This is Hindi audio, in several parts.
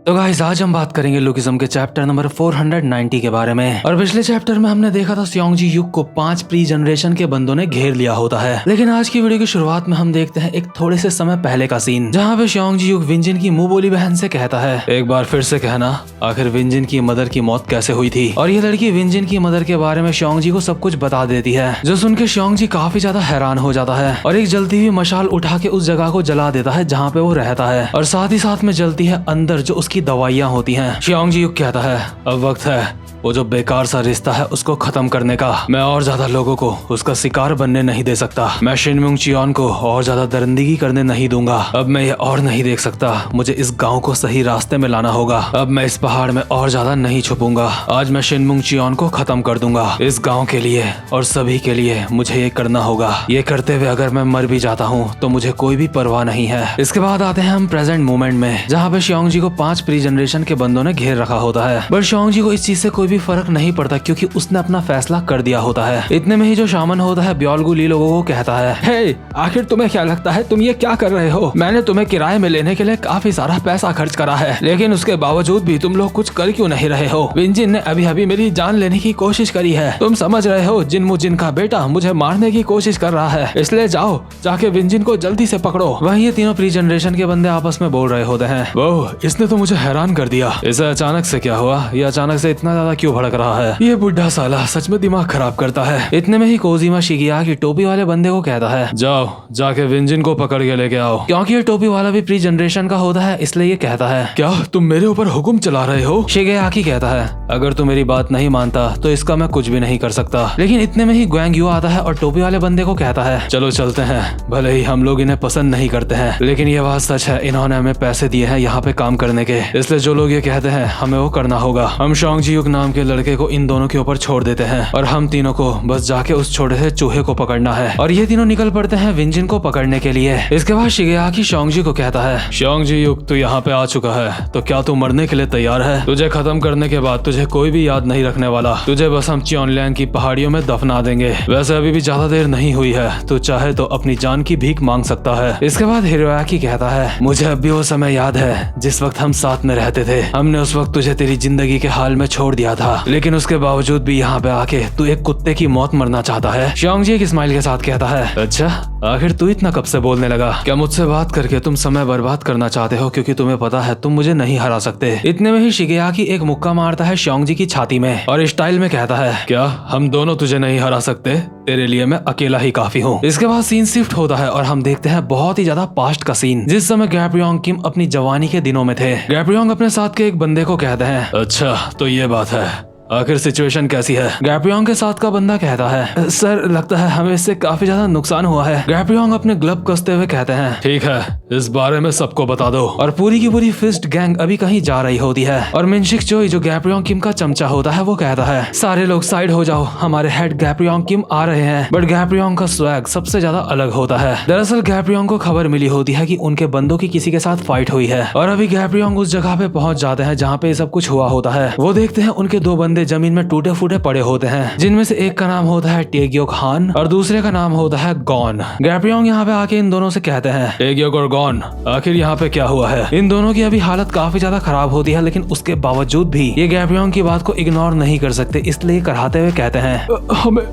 तो गाइस आज हम बात करेंगे लुकिज्म के चैप्टर नंबर 490 के बारे में। और पिछले चैप्टर में हमने देखा था स्योंगजी युग को 5 प्री जनरेशन के बंदों ने घेर लिया होता है। लेकिन आज की वीडियो की शुरुआत में हम देखते हैं एक थोड़े से समय पहले का सीन, जहाँ पे स्योंगजी युग विंजिन की मुंह बोली बहन से कहता है, एक बार फिर से कहना आखिर विंजिन की मदर की मौत कैसे हुई थी। और ये लड़की विंजिन की मदर के बारे में स्योंगजी को सब कुछ बता देती है, जो सुन के स्योंगजी काफी ज्यादा हैरान हो जाता है और एक जलती हुई मशाल उठा के उस जगह को जला देता है जहाँ पे वो रहता है। और साथ ही साथ में जलती है अंदर जो उसकी दवाइयाँ होती हैं। स्योंगजी युग कहता है, अब वक्त है वो जो बेकार सा रिश्ता है उसको खत्म करने का। मैं और ज्यादा लोगों को उसका शिकार बनने नहीं दे सकता। मैं शिनमुंग चियोन को और ज्यादा दरिंदगी करने नहीं दूंगा। अब मैं ये और नहीं देख सकता। मुझे इस गांव को सही रास्ते में लाना होगा। अब मैं इस पहाड़ में और ज्यादा नहीं छुपूंगा। आज मैं शिनमुंग चियोन को खत्म कर दूंगा। इस गाँव के लिए और सभी के लिए मुझे ये करना होगा। ये करते हुए अगर मैं मर भी जाता हूँ तो मुझे कोई भी परवाह नहीं है। इसके बाद आते हैं हम प्रेजेंट मोमेंट में, जहाँ पे स्योंगजी को 5 प्री जनरेशन के बंदों ने घेर रखा होता है। बट स्योंगजी को इस चीज से कोई भी फर्क नहीं पड़ता क्योंकि उसने अपना फैसला कर दिया होता है। इतने में ही जो शामन होता है ब्योलगु ली लोगों को कहता है, हे, आखिर तुम्हें क्या लगता है तुम ये क्या कर रहे हो? मैंने तुम्हें किराए में लेने के लिए काफी सारा पैसा खर्च करा है, लेकिन उसके बावजूद भी तुम लोग कुछ कर क्यों नहीं रहे हो? विंजिन ने अभी अभी मेरी जान लेने की कोशिश करी है। तुम समझ रहे हो जिनमू जिन का बेटा मुझे मारने की कोशिश कर रहा है, इसलिए जाओ जाके विंजिन को जल्दी से पकड़ो। वहीं ये तीनों प्री जनरेशन के बंदे आपस में बोल रहे होते हैं, वो इसने तो मुझे हैरान कर दिया। इसे अचानक से क्या हुआ? ये अचानक से इतना ज्यादा क्यों भड़क रहा है? ये बुढ़ा साला सच में दिमाग खराब करता है। इतने में ही कोजिमा शिगिया टोपी वाले बंदे को कहता है, जाओ जाके विंजिन को पकड़ के लेके आओ। क्योंकि ये टोपी वाला भी प्री जनरेशन का होता है इसलिए ये कहता है, क्या तुम मेरे ऊपर हुक्म चला रहे हो? शिगियाकी कहता है, अगर तू मेरी बात नहीं मानता तो इसका मैं कुछ भी नहीं कर सकता। लेकिन इतने में ही ग्वेंग यू आता है और टोपी वाले बंदे को कहता है, चलो चलते हैं। भले ही हम लोग इन्हें पसंद नहीं करते हैं, लेकिन ये बात सच है, इन्होंने हमें पैसे दिए हैं यहाँ पे काम करने के, इसलिए जो लोग ये कहते हैं हमें वो करना होगा। हम स्योंगजी युग नाम के लड़के को इन दोनों के ऊपर छोड़ देते हैं और हम तीनों को बस जाके उस छोटे से चूहे को पकड़ना है। और ये तीनों निकल पड़ते हैं विंजिन को पकड़ने के लिए। इसके बाद शिगियाकी स्योंगजी को कहता है, स्योंगजी युग तू यहाँ पे आ चुका है तो क्या तू मरने के लिए तैयार है? तुझे खत्म करने के बाद तुझे कोई भी याद नहीं रखने वाला। तुझे बस हम चियोनलियांग की पहाड़ियों में दफना देंगे। वैसे अभी भी ज्यादा देर नहीं हुई है, तू चाहे तो अपनी जान की भीख मांग सकता है। इसके बाद हिरोयाकी कहता है, मुझे अब भी वो समय याद है जिस वक्त हम साथ में रहते थे। हमने उस वक्त तुझे तेरी जिंदगी के हाल में छोड़ दिया था, लेकिन उसके बावजूद भी यहाँ पे आके तू एक कुत्ते की मौत मरना चाहता है। स्योंगजी एक स्माइल के साथ कहता है, अच्छा आखिर तू इतना कब से बोलने लगा? क्या मुझसे बात करके तुम समय बर्बाद करना चाहते हो क्योंकि तुम्हें पता है तुम मुझे नहीं हरा सकते? इतने में ही शिगियाकी एक मुक्का मारता है स्योंगजी की छाती में और स्टाइल में कहता है, क्या हम दोनों तुझे नहीं हरा सकते? तेरे लिए मैं अकेला ही काफी हूँ। इसके बाद सीन शिफ्ट होता है और हम देखते हैं बहुत ही ज्यादा पास्ट का सीन, जिस समय गैप्रियोंग किम अपनी जवानी के दिनों में थे। गैप्रियोंग अपने साथ के एक बंदे को कहते हैं, अच्छा तो ये बात है, आखिर सिचुएशन कैसी है? गैप्रियोंग के साथ का बंदा कहता है, सर लगता है हमें इससे काफी ज्यादा नुकसान हुआ है। गैप्रियोंग अपने ग्लब कसते हुए कहते हैं, ठीक है इस बारे में सबको बता दो। और पूरी की पूरी फिस्ट गैंग अभी कहीं जा रही होती है और मिनशिक चोई जो गैप्रियोंग किम का चमचा होता है वो कहता है, सारे लोग साइड हो जाओ, हमारे हेड गैप्रियोंग किम आ रहे हैं। बट गैप्रियोंग का स्वैग सबसे ज्यादा अलग होता है। दरअसल गैप्रियोंग को खबर मिली होती है कि उनके बंदों की किसी के साथ फाइट हुई है और अभी गैप्रियोंग उस जगह पे पहुंच जाते हैं जहाँ पे सब कुछ हुआ होता है। वो देखते हैं उनके 2 बंदे जमीन में टूटे फूटे पड़े होते हैं, जिनमें से एक का नाम होता है टेग्योक हान और दूसरे का नाम होता है गॉन। गैप्रियोंग यहाँ पे आके इन दोनों से कहते हैं, टेग्योक और गॉन आखिर यहाँ पे क्या हुआ है? इन दोनों की अभी हालत काफी ज्यादा खराब होती है, लेकिन उसके बावजूद भी ये गैप्रियोंग की बात को इग्नोर नहीं कर सकते, इसलिए कराते हुए कहते हैं,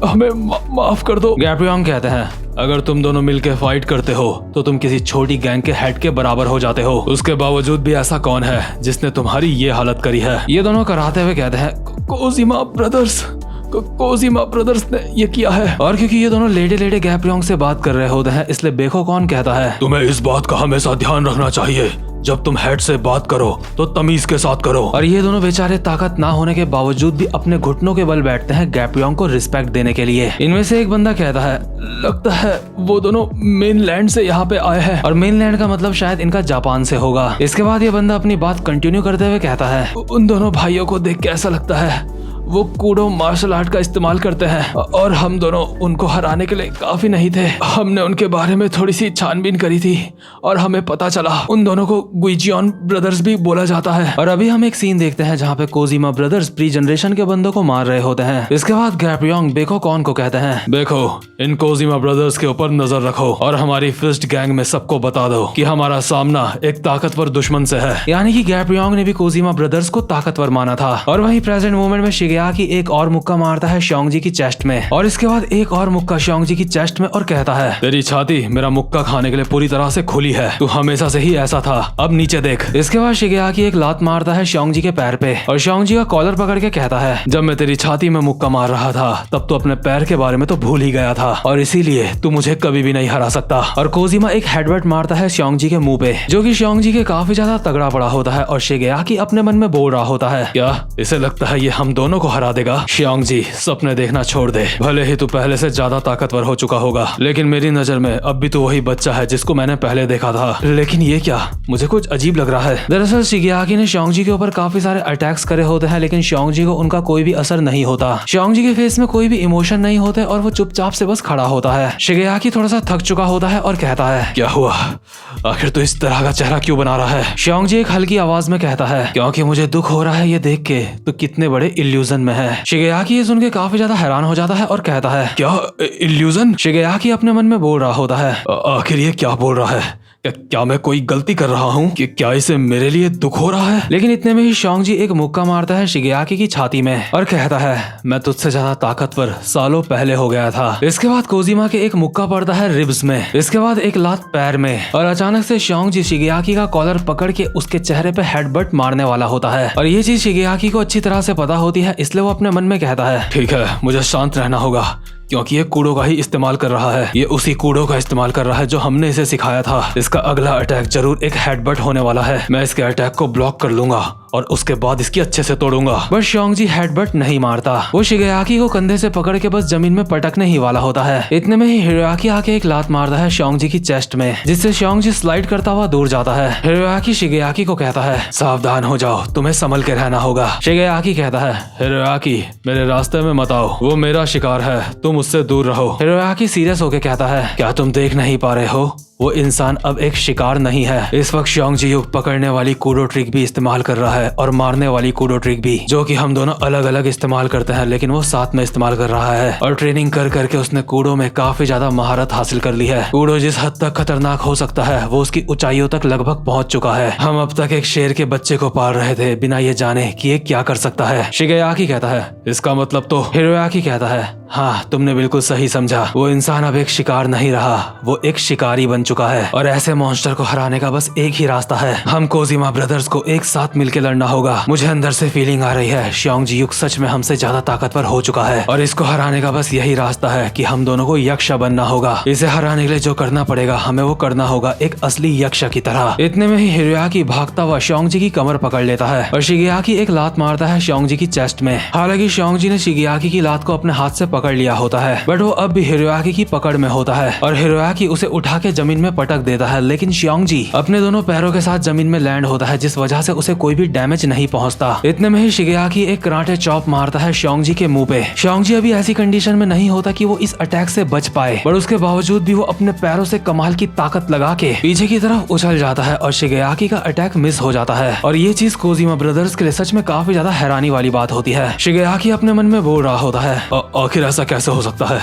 हमें माफ कर दो। गैप्रियोंग कहते हैं, अगर तुम दोनों मिलकर फाइट करते हो तो तुम किसी छोटी गैंग के हेड के बराबर हो जाते हो। उसके बावजूद भी ऐसा कौन है जिसने तुम्हारी ये हालत करी है? ये दोनों कराते हुए कहते हैं, कोजिमा ब्रदर्स ने ये किया है। और क्योंकि ये दोनों लेडे लेडे गैप्रियोंग से बात कर रहे होते हैं इसलिए बेखो कौन कहता है, तुम्हें इस बात का हमेशा ध्यान रखना चाहिए, जब तुम हेड से बात करो तो तमीज के साथ करो। और ये दोनों बेचारे ताकत ना होने के बावजूद भी अपने घुटनों के बल बैठते हैं गैप्रियोंग को रिस्पेक्ट देने के लिए। इनमें से एक बंदा कहता है, लगता है वो दोनों मेनलैंड से यहाँ पे आए हैं। और मेनलैंड का मतलब शायद इनका जापान से होगा। इसके बाद ये बंदा अपनी बात कंटिन्यू करते हुए कहता है, उन दोनों भाइयों को देख के ऐसा लगता है वो कूडो मार्शल आर्ट का इस्तेमाल करते हैं और हम दोनों उनको हराने के लिए काफी नहीं थे। हमने उनके बारे में थोड़ी सी छानबीन करी थी और हमें पता चला उन दोनों को गुइजियन ब्रदर्स भी बोला जाता है। और अभी हम एक सीन देखते हैं जहाँ पे कोजिमा ब्रदर्स प्री जनरेशन के बंदों को मार रहे होते हैं। इसके बाद गैप्योंग बेको कौन को कहते हैं, देखो इन कोजिमा ब्रदर्स के ऊपर नजर रखो और हमारी फिस्ट गैंग में सबको बता दो कि हमारा सामना एक ताकतवर दुश्मन से है। यानी कि गैप्योंग ने भी कोजिमा ब्रदर्स को ताकतवर माना था। और वहीं प्रेजेंट मोमेंट में शिगेयाकी एक और मुक्का मारता है शियोंजी की चेस्ट में और इसके बाद एक और मुक्का शियोंजी की चेस्ट में और कहता है, तेरी छाती मेरा मुक्का खाने के लिए पूरी तरह से खुली है, तू हमेशा से ही ऐसा था, अब नीचे देख। इसके बाद शिगेयाकी एक लात मारता है शियोंजी के पैर पे और शियोंजी का कॉलर पकड़ के कहता है, जब मैं तेरी छाती में मुक्का मार रहा था तब तो अपने पैर के बारे में तो भूल ही गया था और इसीलिए तू मुझे कभी भी नहीं हरा सकता। और कोजिमा एक हेडबट मारता है शियोंजी के मुंह पे जो कि शियोंजी के काफी ज्यादा तगड़ा पड़ा होता है और शिगेयाकी अपने मन में बोल रहा होता है, क्या इसे लगता है ये हम दोनों को हरा देगा? शियोंजी सपने देखना छोड़ दे, भले ही तू पहले से ज्यादा ताकतवर हो चुका होगा लेकिन मेरी नजर में अब भी तू वही बच्चा है जिसको मैंने पहले देखा था। लेकिन ये क्या, मुझे कुछ अजीब लग रहा है। दरअसल शिगेयाकी ने शियोंजी के ऊपर काफी सारे अटैक्स करे होते हैं लेकिन शियोंजी को उनका कोई भी असर नहीं होता। शियोंजी के फेस में कोई भी इमोशन नहीं होते और वो चुपचाप से बस खड़ा होता है। शिगेयाकी थोड़ा सा थक चुका होता है और कहता है, क्या हुआ, आखिर तू इस तरह का चेहरा क्यों बना रहा है? शियोंजी एक हल्की आवाज में कहता है, क्योंकि मुझे दुख हो रहा है ये देख के तो कितने बड़े इल्यूजन में है। शिगेयाकी ये सुन के काफी ज्यादा हैरान हो जाता है और कहता है, क्या इल्यूजन? शिगेयाकी अपने मन में बोल रहा होता है, आखिर ये क्या बोल रहा है? क्या मैं कोई गलती कर रहा हूँ कि क्या इसे मेरे लिए दुख हो रहा है? लेकिन इतने में ही शियोंजी एक मुक्का मारता है शिगेयाकी की छाती में और कहता है, मैं तुझसे ज्यादा ताकतवर सालों पहले हो गया था। इसके बाद कोजिमा के एक मुक्का पड़ता है रिब्स में, इसके बाद एक लात पैर में और अचानक से शियोंजी शिगेयाकी का कॉलर पकड़ के उसके चेहरे पे हेडबट मारने वाला होता है। और ये चीज शिगेयाकी को अच्छी तरह से पता होती है इसलिए वो अपने मन में कहता है, ठीक है मुझे शांत रहना होगा क्योंकि ये कूडो का ही इस्तेमाल कर रहा है, ये उसी कूडो का इस्तेमाल कर रहा है जो हमने इसे सिखाया था। इसका अगला अटैक जरूर एक हेडबट होने वाला है, मैं इसके अटैक को ब्लॉक कर लूंगा और उसके बाद इसकी अच्छे से तोड़ूंगा। बस शियोंजी हेडबट नहीं मारता, वो शिगेयाकी को कंधे से पकड़ के बस जमीन में पटकने ही वाला होता है। इतने में ही हिरोयाकी आके एक लात मारता है शियोंजी की चेस्ट में जिससे शियोंजी स्लाइड करता हुआ दूर जाता है। हिरोयाकी शिगेयाकी को कहता है, सावधान हो जाओ, तुम्हें संभल के रहना होगा। शिगेयाकी कहता है, हिरोयाकी मेरे रास्ते में मत आओ, वो मेरा शिकार है, तुम उससे दूर रहो। हिरोयाकी सीरियस होके कहता है, क्या तुम देख नहीं पा रहे हो, वो इंसान अब एक शिकार नहीं है। इस वक्त शियोंजी युग पकड़ने वाली कूडो ट्रिक भी इस्तेमाल कर रहा है और मारने वाली कूडो ट्रिक भी, जो कि हम दोनों अलग अलग इस्तेमाल करते हैं लेकिन वो साथ में इस्तेमाल कर रहा है। और ट्रेनिंग कर करके उसने कूडो में काफी ज्यादा महारत हासिल कर ली है। कूडो जिस हद तक खतरनाक हो सकता है वो उसकी ऊंचाइयों तक लगभग पहुंच चुका है। हम अब तक एक शेर के बच्चे को पाल रहे थे बिना ये जाने कि ये क्या कर सकता है। शिगेयाकी कहता है, इसका मतलब तो? हिरोयाकी कहता है, हाँ तुमने बिल्कुल सही समझा, वो इंसान अब एक शिकार नहीं रहा, वो एक शिकारी बन चुका है और ऐसे मॉन्स्टर को हराने का बस एक ही रास्ता है, हम कोजिमा ब्रदर्स को एक साथ मिलके लड़ना होगा। मुझे अंदर से फीलिंग आ रही है शियोंजी युग सच में हमसे ज्यादा ताकतवर हो चुका है और इसको हराने का बस यही रास्ता है कि हम दोनों को यक्ष बनना होगा। इसे हराने के लिए जो करना पड़ेगा हमें वो करना होगा एक असली यक्ष की तरह। इतने में ही हिरोयाकी भागता हुआ शियोंजी की कमर पकड़ लेता है और शिगेयाकी एक लात मारता है शियोंजी की चेस्ट में। हालांकि शियोंजी ने शिगेयाकी की लात को अपने हाथ से पकड़ लिया होता है बट वो अब भी हिरोयाकी की पकड़ में होता है और हिरोयाकी उसे उठा के जमीन में पटक देता है। लेकिन शियोंजी अपने दोनों पैरों के साथ जमीन में लैंड होता है जिस वजह से उसे कोई भी डैमेज नहीं पहुंचता। इतने में ही शिगेयाकी एक कराटे चॉप मारता है शियोंजी के मुंह पे। शियोंजी अभी ऐसी कंडीशन में नहीं होता कि वो इस अटैक से बच पाए पर उसके बावजूद भी वो अपने पैरों से कमाल की ताकत लगा के पीछे की तरफ उछल जाता है और शिगेयाकी का अटैक मिस हो जाता है। और ये चीज कोजिमा ब्रदर्स के लिए सच में काफी ज्यादा हैरानी वाली बात होती है। शिगेयाकी अपने मन में बोल रहा होता है, आखिर ऐसा कैसे हो सकता है,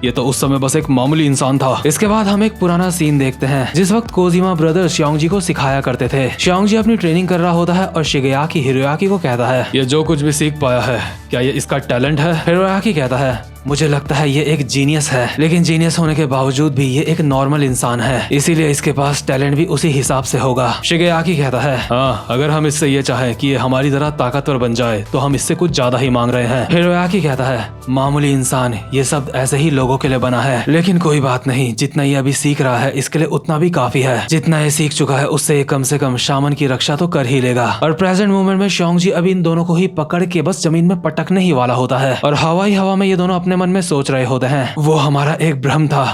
ये तो उस समय बस एक मामूली इंसान था। इसके बाद हम एक पुराना सीन देखते हैं जिस वक्त कोजिमा ब्रदर्स शियोंजी को सिखाया करते थे। शियोंजी अपनी ट्रेनिंग कर रहा होता है और शिगेयाकी हिरोयाकी को कहता है, ये जो कुछ भी सीख पाया है क्या ये इसका टैलेंट है? हिरोयाकी कहता है, मुझे लगता है ये एक जीनियस है लेकिन जीनियस होने के बावजूद भी ये एक नॉर्मल इंसान है इसीलिए इसके पास टैलेंट भी उसी हिसाब से होगा। शिगेयाकी कहता है, हाँ अगर हम इससे ये चाहें कि ये हमारी तरह ताकतवर बन जाए तो हम इससे कुछ ज्यादा ही मांग रहे हैं। हिरोयाकी कहता है, मामूली इंसान ये सब ऐसे ही लोगों के लिए बना है लेकिन कोई बात नहीं, जितना ये अभी सीख रहा है इसके लिए उतना भी काफी है। जितना ये सीख चुका है उससे कम से कम शामन की रक्षा तो कर ही लेगा। और प्रेजेंट मोमेंट में शियोंजी अभी इन दोनों को ही पकड़ के बस जमीन में पटकने ही वाला होता है और हवा ही हवा में ये दोनों अपने मन में सोच रहे होते हैं, वो हमारा एक भ्रम था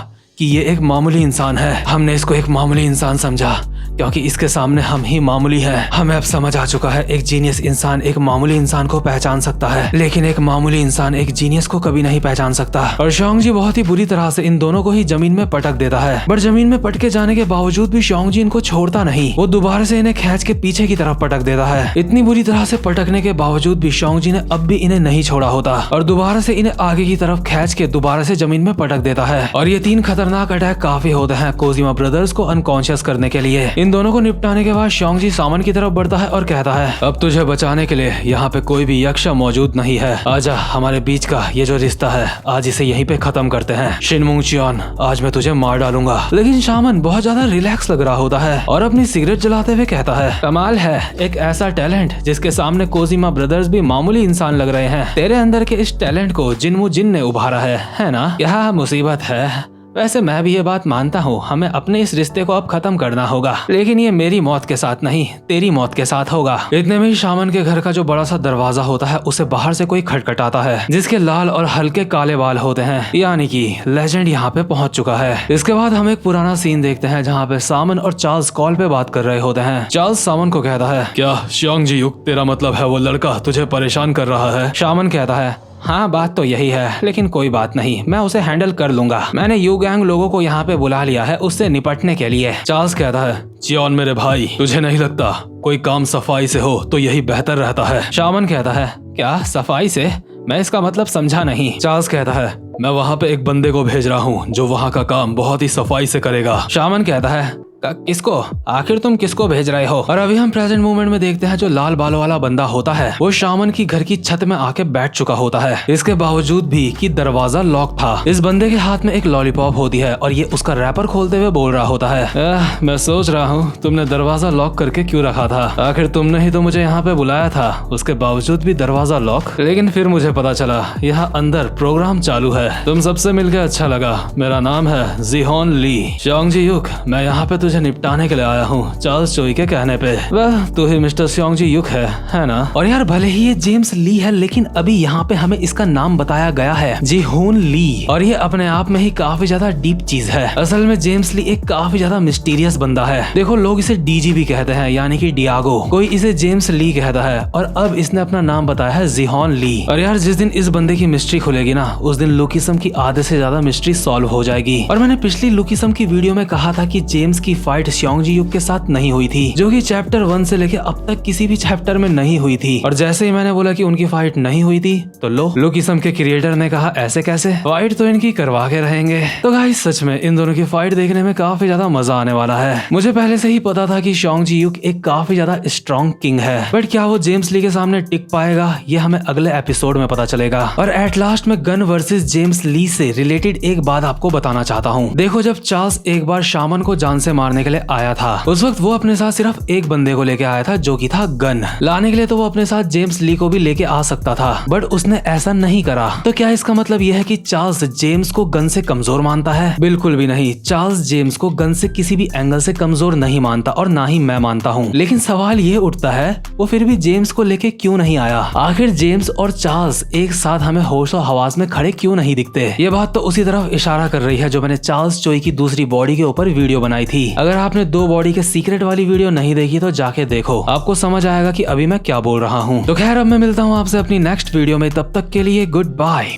कि ये एक मामूली इंसान है। हमने इसको एक मामूली इंसान समझा क्योंकि इसके सामने हम ही मामूली हैं। हमें अब समझ आ चुका है एक जीनियस इंसान एक मामूली इंसान को पहचान सकता है, लेकिन एक मामूली इंसान एक जीनियस को कभी नहीं पहचान सकता। और शोंगजी बहुत ही बुरी तरह से इन दोनों को ही जमीन में पटक देता है, बट जमीन में पटके जाने के बावजूद भी शोंगजी इनको छोड़ता नहीं। वो दोबारा से इन्हें खींच के पीछे की तरफ पटक देता है। इतनी बुरी तरह से पटकने के बावजूद भी शोंगजी ने अब भी इन्हें नहीं छोड़ा होता और दोबारा से इन्हें आगे की तरफ खींच के दोबारा से जमीन में पटक देता है। और ये 3 खतरनाक अटैक काफी होते हैं कोजिमा ब्रदर्स को अनकॉन्शियस करने के लिए। इन दोनों को निपटाने के बाद शोंगजी सामन की तरफ बढ़ता है और कहता है, अब तुझे बचाने के लिए यहाँ पे कोई भी यक्ष मौजूद नहीं है। आजा, हमारे बीच का ये जो रिश्ता है आज इसे यहीं पे खत्म करते हैं। शिनमुंग चियोन, आज मैं तुझे मार डालूंगा। लेकिन शामन बहुत ज्यादा रिलैक्स लग रहा होता है और अपनी सिगरेट जलाते हुए कहता है, कमाल है, एक ऐसा टैलेंट जिसके सामने कोजिमा ब्रदर्स भी मामूली इंसान लग रहे हैं। तेरे अंदर के इस टैलेंट को जिन्मू जिन ने उभारा है ना? क्या मुसीबत है। वैसे मैं भी ये बात मानता हूँ, हमें अपने इस रिश्ते को अब खत्म करना होगा, लेकिन ये मेरी मौत के साथ नहीं, तेरी मौत के साथ होगा। इतने में ही शामन के घर का जो बड़ा सा दरवाजा होता है उसे बाहर से कोई खटखटाता है, जिसके लाल और हल्के काले बाल होते हैं, यानी कि लेजेंड यहाँ पे पहुंच चुका है। इसके बाद हम एक पुराना सीन देखते हैं जहाँ पे सामन और चार्ल्स कॉल पे बात कर रहे होते हैं। चार्ल्स सामन को कहता है, क्या शोंगजी युक, तेरा मतलब है वो लड़का तुझे परेशान कर रहा है? शामन कहता है, हाँ बात तो यही है, लेकिन कोई बात नहीं, मैं उसे हैंडल कर लूंगा। मैंने यू गैंग लोगों को यहाँ पे बुला लिया है उससे निपटने के लिए। चार्ल्स कहता है, चियोन मेरे भाई, तुझे नहीं लगता कोई काम सफाई से हो तो यही बेहतर रहता है? शामन कहता है, क्या सफाई से? मैं इसका मतलब समझा नहीं। चार्ल्स कहता है, मैं वहाँ पे एक बंदे को भेज रहा हूँ जो वहाँ का काम बहुत ही सफाई से करेगा। शामन कहता है, किसको? आखिर तुम किसको भेज रहे हो? और अभी हम प्रेजेंट मोमेंट में देखते हैं जो लाल बालों वाला बंदा होता है वो शामन की घर की छत में आके बैठ चुका होता है, इसके बावजूद भी कि दरवाजा लॉक था। इस बंदे के हाथ में एक लॉलीपॉप होती है और ये उसका रैपर खोलते हुए बोल रहा होता है, मैं सोच रहा हूँ तुमने दरवाजा लॉक करके क्यों रखा था? आखिर तुमने ही तो मुझे यहाँ पे बुलाया था, उसके बावजूद भी दरवाजा लॉक। लेकिन फिर मुझे पता चला यहाँ अंदर प्रोग्राम चालू है। तुम सबसे मिलकर अच्छा लगा। मेरा नाम है जिहोन ली। शोंगजी युक, मैं यहाँ पे निपटाने के लिए आया हूँ चार्ल्स चोई के कहने पे। वह तू ही मिस्टर शोंगजी युक है ना? और यार भले ही ये जेम्स ली है, लेकिन अभी यहाँ पे हमें इसका नाम बताया गया है, जिहोन ली, और ये अपने आप में ही काफी ज्यादा डीप चीज है। असल में जेम्स ली एक काफी ज्यादा मिस्टीरियस बंदा है। देखो लोग इसे डीजी भी कहते हैं, यानी कि डियागो, कोई इसे जेम्स ली कहता है, और अब इसने अपना नाम बताया है जिहोन ली। और यार जिस दिन इस बंदे की मिस्ट्री खुलेगी ना, उस दिन लुकिसम की आधे से ज्यादा मिस्ट्री सॉल्व हो जाएगी। और मैंने पिछली लुकिसम की वीडियो में कहा था कि जेम्स की फाइट शोंगजी युक के साथ नहीं हुई थी, जो कि चैप्टर 1 से लेके अब तक किसी भी चैप्टर में नहीं हुई थी। और जैसे ही मैंने बोला कि उनकी फाइट नहीं हुई थी, तो लुकिसम के क्रिएटर ने कहा ऐसे कैसे, फाइट तो इनकी करवा के रहेंगे। तो गाइस सच में इन दोनों की फाइट देखने में काफी ज्यादा मजा आने वाला है। मुझे पहले से ही पता था कि शोंगजी युक एक काफी ज्यादा स्ट्रॉन्ग किंग है, बट क्या वो जेम्स ली के सामने टिक पाएगा, ये हमें अगले एपिसोड में पता चलेगा। और एट लास्ट में गन वर्सेस जेम्स ली से रिलेटेड एक बात आपको बताना चाहता हूँ। देखो जब चार्ल्स एक बार शामन को जान से मारने के लिए आया था, उस वक्त वो अपने साथ सिर्फ एक बंदे को लेके आया था जो कि था गन। लाने के लिए तो वो अपने साथ जेम्स ली को भी लेके आ सकता था, बट उसने ऐसा नहीं करा। तो क्या इसका मतलब यह है कि चार्ल्स जेम्स को गन से कमजोर मानता है? बिल्कुल भी नहीं। चार्ल्स जेम्स को गन से किसी भी एंगल से कमजोर नहीं मानता, और ना ही मैं मानता हूँ। लेकिन सवाल ये उठता है वो फिर भी जेम्स को लेके क्यों नहीं आया? आखिर जेम्स और चार्ल्स एक साथ हमें होश और हवास में खड़े क्यों नहीं दिखते? ये बात तो उसी तरफ इशारा कर रही है जो मैंने चार्ल्स चोई की दूसरी बॉडी के ऊपर वीडियो बनाई थी। अगर आपने 2 बॉडी के सीक्रेट वाली वीडियो नहीं देखी तो जाके देखो, आपको समझ आएगा कि अभी मैं क्या बोल रहा हूँ। तो खैर अब मैं मिलता हूँ आपसे अपनी नेक्स्ट वीडियो में, तब तक के लिए गुड बाय।